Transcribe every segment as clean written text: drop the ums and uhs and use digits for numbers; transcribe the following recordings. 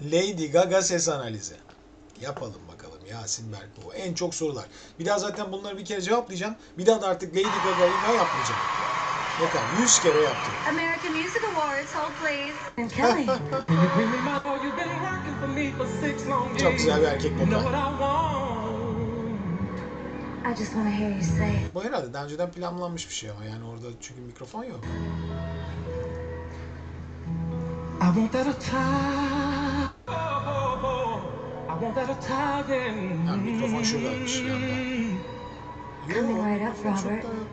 Lady Gaga ses analizi. Yapalım bakalım Yasin Berk bu. En çok sorular. Bir daha zaten bunları bir kere cevaplayacağım. Bir daha da artık Lady Gaga'yı daha yapmayacağım. Bakın 100 kere yaptım. American Music Awards, hold please. And Kelly. Çok güzel bir erkek vokal. I just want to hear you say it. Bu herhalde daha önceden planlanmış bir şey ama yani orada çünkü mikrofon yok. I want that Italian. I want that Italian. Yani mikrofon şuradaymış yanda. Coming right up, mikrofon çok Robert. da yok.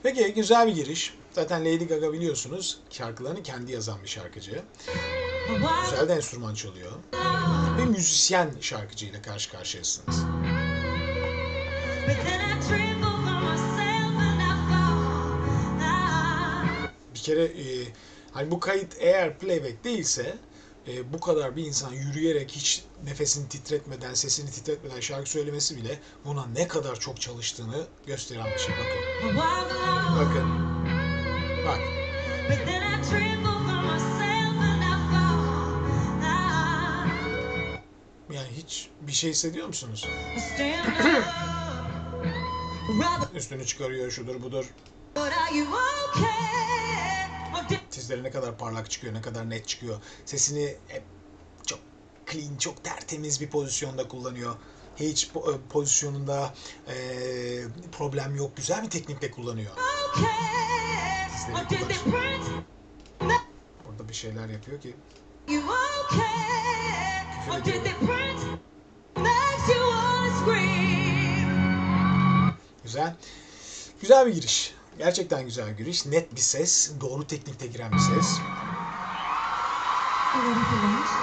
Peki güzel bir giriş. Zaten Lady Gaga biliyorsunuz şarkılarını kendi yazan bir şarkıcı. Güzel de enstrüman çalıyor. Ve müzisyen şarkıcıyla karşı karşıyasınız. Bir kere hani bu kayıt eğer playback değilse bu kadar bir insan yürüyerek hiç nefesini titretmeden, sesini titretmeden şarkı söylemesi bile buna ne kadar çok çalıştığını gösteren bir şey. Bakın. Bakın. Bak. Yani hiç bir şey hissediyor musunuz? Üstünü çıkarıyor, şudur budur. Tizleri ne kadar parlak çıkıyor, ne kadar net çıkıyor. Sesini hep çok clean, çok tertemiz bir pozisyonda kullanıyor. Hiç pozisyonunda problem yok. Güzel bir teknikle kullanıyor. Burada bir şeyler yapıyor ki. Küfür ediyor. Güzel. Güzel bir giriş. Gerçekten güzel bir giriş. Net bir ses. Doğru teknikte giren bir ses.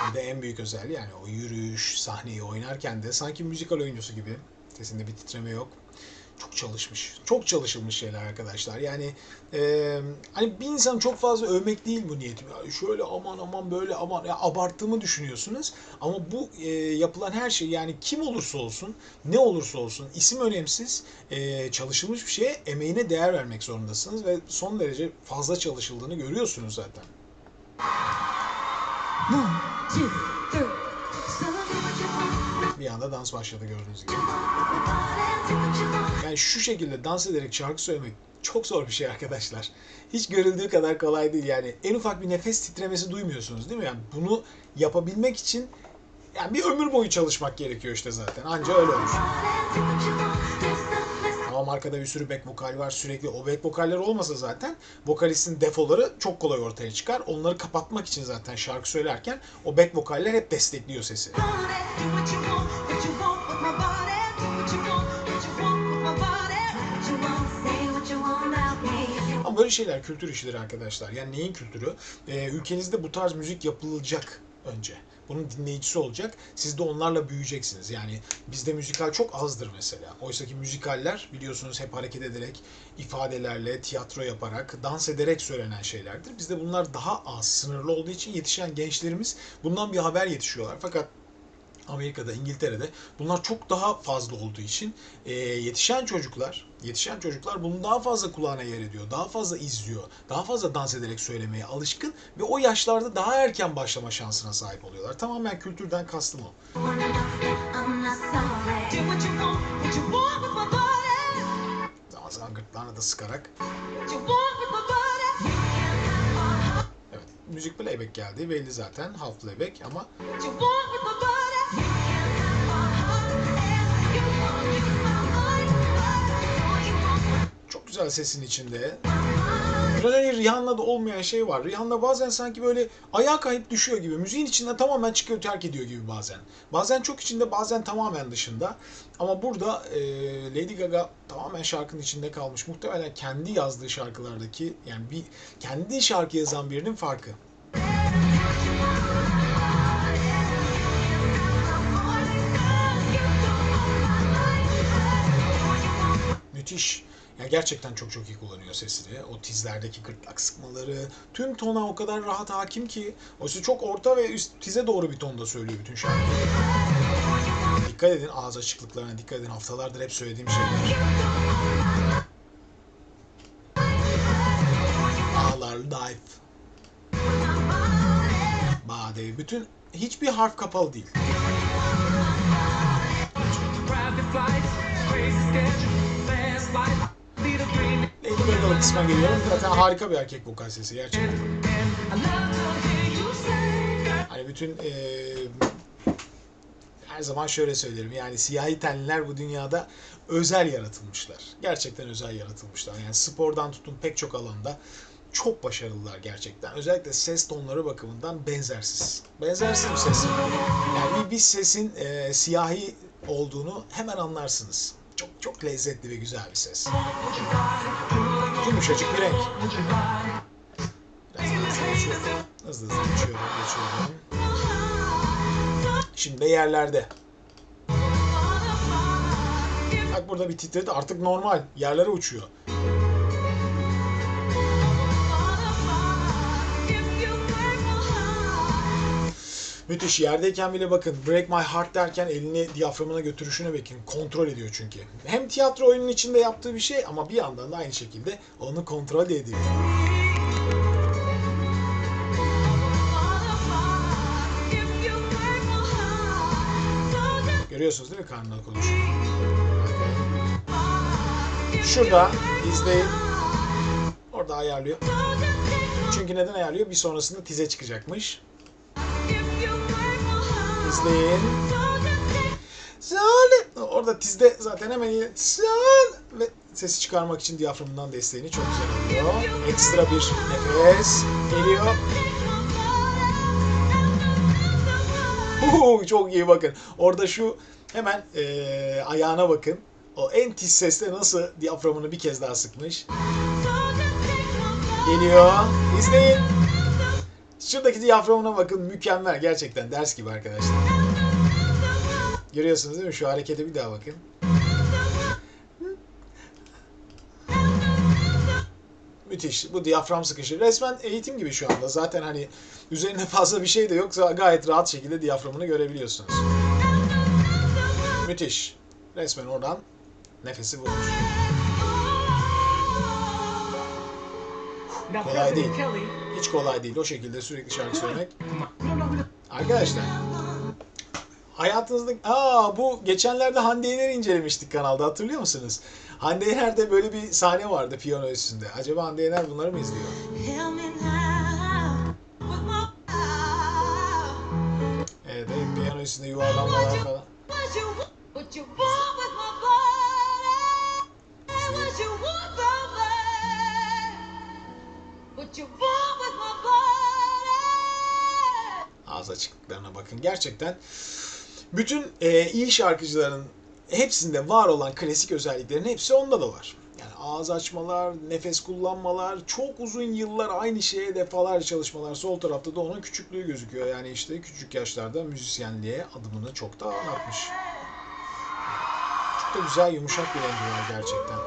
Bir de en büyük özelliği yani o yürüyüş, sahneyi oynarken de sanki müzikal oyuncusu gibi. Sesinde bir titreme yok. Çok çalışmış. Çok çalışılmış şeyler arkadaşlar. Yani hani bir insan çok fazla övmek değil bu niyetim. Ya şöyle aman aman böyle aman ya abarttığımı düşünüyorsunuz. Ama bu yapılan her şey yani kim olursa olsun, ne olursa olsun isim önemsiz. Çalışılmış bir şeye emeğine değer vermek zorundasınız ve son derece fazla çalışıldığını görüyorsunuz zaten. 1, 2, 3. Bir anda dans başladı gördüğünüz gibi. Yani şu şekilde dans ederek şarkı söylemek çok zor bir şey arkadaşlar. Hiç görüldüğü kadar kolay değil yani. En ufak bir nefes titremesi duymuyorsunuz değil mi? Yani bunu yapabilmek için yani bir ömür boyu çalışmak gerekiyor işte zaten. Anca öyle olur. Tamam arkada bir sürü back vokal var sürekli. O back vokaller olmasa zaten vokalistin defoları çok kolay ortaya çıkar. Onları kapatmak için zaten şarkı söylerken o back vokaller hep destekliyor sesi. Ama böyle şeyler kültür işleri arkadaşlar. Yani neyin kültürü? Ülkenizde bu tarz müzik yapılacak önce. Bunun dinleyicisi olacak. Siz de onlarla büyüyeceksiniz. Yani bizde müzikal çok azdır mesela. Oysaki müzikaller biliyorsunuz hep hareket ederek, ifadelerle, tiyatro yaparak, dans ederek söylenen şeylerdir. Bizde bunlar daha az, sınırlı olduğu için yetişen gençlerimiz bundan bir haber yetişiyorlar. Fakat Amerika'da, İngiltere'de bunlar çok daha fazla olduğu için yetişen çocuklar bunun daha fazla kulağına yer ediyor, daha fazla izliyor, daha fazla dans ederek söylemeye alışkın ve o yaşlarda daha erken başlama şansına sahip oluyorlar. Tamamen kültürden kastım o. Zaman zaman gırtlağına da sıkarak. Evet, müzik playback geldi belli zaten, half playback ama çok güzel sesin içinde. Burada Rihanna'da olmayan şey var. Rihanna bazen sanki böyle ayağa kayıp düşüyor gibi. Müziğin içinden tamamen çıkıyor, terk ediyor gibi bazen. Bazen çok içinde, bazen tamamen dışında. Ama burada Lady Gaga tamamen şarkının içinde kalmış. Muhtemelen kendi yazdığı şarkılardaki, yani kendi şarkı yazan birinin farkı. Müthiş. Ya gerçekten çok çok iyi kullanıyor sesini. O tizlerdeki gırtlak sıkmaları, tüm tona o kadar rahat hakim ki. Oysa çok orta ve üst tize doğru bir tonda söylüyor bütün şarkıyı. dikkat edin, ağız açıklıklarına dikkat edin. Haftalardır hep söylediğim şeyler. Ağlar, life. Bade. Bütün hiçbir harf kapalı değil. Lady Gaga'lı kısma geliyorum. Zaten harika bir erkek vokal sesi gerçekten. Hani bütün her zaman şöyle söylerim, yani siyahi tenliler bu dünyada özel yaratılmışlar. Gerçekten özel yaratılmışlar. Yani spordan tutun pek çok alanda çok başarılılar gerçekten. Özellikle ses tonları bakımından benzersiz. Benzersiz bir ses. Yani bir sesin siyahi olduğunu hemen anlarsınız. Çok çok lezzetli ve güzel bir ses. Yumuşacık bir renk. Biraz hızlı geçiyorum. Hızlı geçiyorum. Şimdi de yerlerde. Bak burada bir titredi, artık normal. Yerlere uçuyor. Müthiş. Yerdeyken bile bakın, Break My Heart derken elini diyaframına götürüşüne bakın. Kontrol ediyor çünkü. Hem tiyatro oyunun içinde yaptığı bir şey ama bir yandan da aynı şekilde onu kontrol ediyor. Görüyorsunuz değil mi karnına konuşuyor? Şurada izleyin. Orada ayarlıyor. Çünkü neden ayarlıyor? Bir sonrasında tize çıkacakmış. İzleyin. Orada tizde zaten hemen ve sesi çıkarmak için diyaframından desteğini çok güzel alıyor. Ekstra bir nefes geliyor. Çok iyi bakın. Orada şu hemen ayağına bakın. O en tiz sesle nasıl diyaframını bir kez daha sıkmış. Geliyor. İzleyin. Şuradaki diyaframına bakın. Mükemmel. Gerçekten ders gibi arkadaşlar. Görüyorsunuz değil mi? Şu harekete bir daha bakın. Müthiş. Bu diyafram sıkışı. Resmen eğitim gibi şu anda. Zaten hani üzerine fazla bir şey de yoksa gayet rahat şekilde diyaframını görebiliyorsunuz. Müthiş. Resmen oradan nefesi vurmuş. Kolay değil. Hiç kolay değil. O şekilde sürekli şarkı söylemek. Arkadaşlar, hayatınızda... bu geçenlerde Hande Yener'i incelemiştik kanalda. Hatırlıyor musunuz? Hande Yener'de böyle bir sahne vardı piyano üstünde. Acaba Hande Yener bunları mı izliyor? Evet, piyano üstünde yuvarlanmalar falan. Ağız açıklıklarına bakın. Gerçekten bütün iyi şarkıcıların hepsinde var olan klasik özelliklerin hepsi onda da var. Yani ağız açmalar, nefes kullanmalar, çok uzun yıllar aynı şeye defalarca çalışmalar. Sol tarafta da onun küçüklüğü gözüküyor. Yani işte küçük yaşlarda müzisyenliğe adımını çoktan atmış. Çok da güzel, yumuşak bir rengi var gerçekten.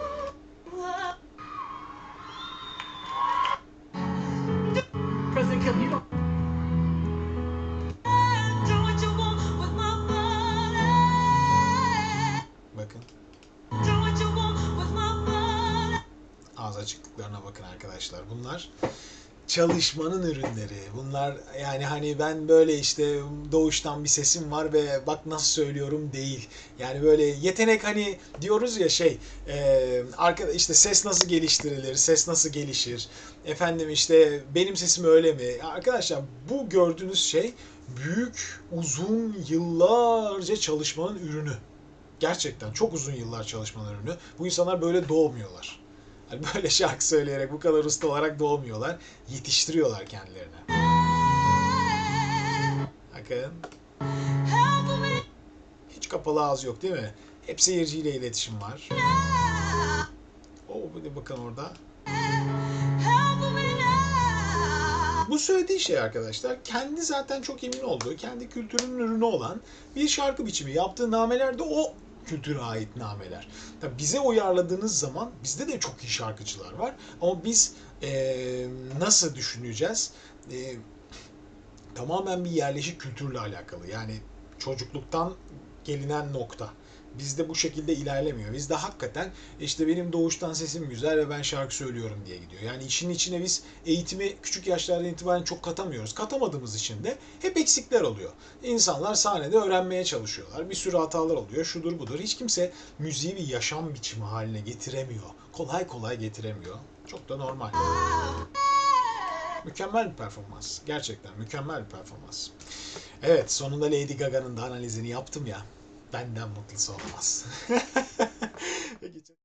Bakın. Ağız açıklıklarına bakın arkadaşlar. Bunlar çalışmanın ürünleri. Bunlar yani hani ben böyle işte doğuştan bir sesim var ve bak nasıl söylüyorum değil. Yani böyle yetenek, hani diyoruz ya işte ses nasıl geliştirilir, ses nasıl gelişir. Efendim işte benim sesim öyle mi? Arkadaşlar bu gördüğünüz şey büyük, uzun yıllarca çalışmanın ürünü. Gerçekten çok uzun yıllar çalışmanın ürünü. Bu insanlar böyle doğmuyorlar. Yani böyle şarkı söyleyerek bu kadar usta olarak doğmuyorlar. Yetiştiriyorlar kendilerine. Bakın. Hiç kapalı ağız yok değil mi? Hep seyirciyle iletişim var. Bir de bakın orada. Bu söylediği şey arkadaşlar kendi zaten çok emin olduğu, kendi kültürünün ürünü olan bir şarkı biçimi. Yaptığı nameler de o kültüre ait nameler. Tabii bize uyarladığınız zaman bizde de çok iyi şarkıcılar var. Ama biz nasıl düşüneceğiz? Tamamen bir yerleşik kültürle alakalı. Yani çocukluktan gelinen nokta. Bizde bu şekilde ilerlemiyor. Bizde hakikaten işte benim doğuştan sesim güzel ve ben şarkı söylüyorum diye gidiyor. Yani işin içine biz eğitimi küçük yaşlardan itibaren çok katamıyoruz. Katamadığımız için de hep eksikler oluyor. İnsanlar sahnede öğrenmeye çalışıyorlar. Bir sürü hatalar oluyor. Şudur budur. Hiç kimse müziği bir yaşam biçimi haline getiremiyor. Kolay kolay getiremiyor. Çok da normal. Mükemmel bir performans. Gerçekten mükemmel bir performans. Evet, sonunda Lady Gaga'nın da analizini yaptım ya. Benden mutlusu olmaz. Peki.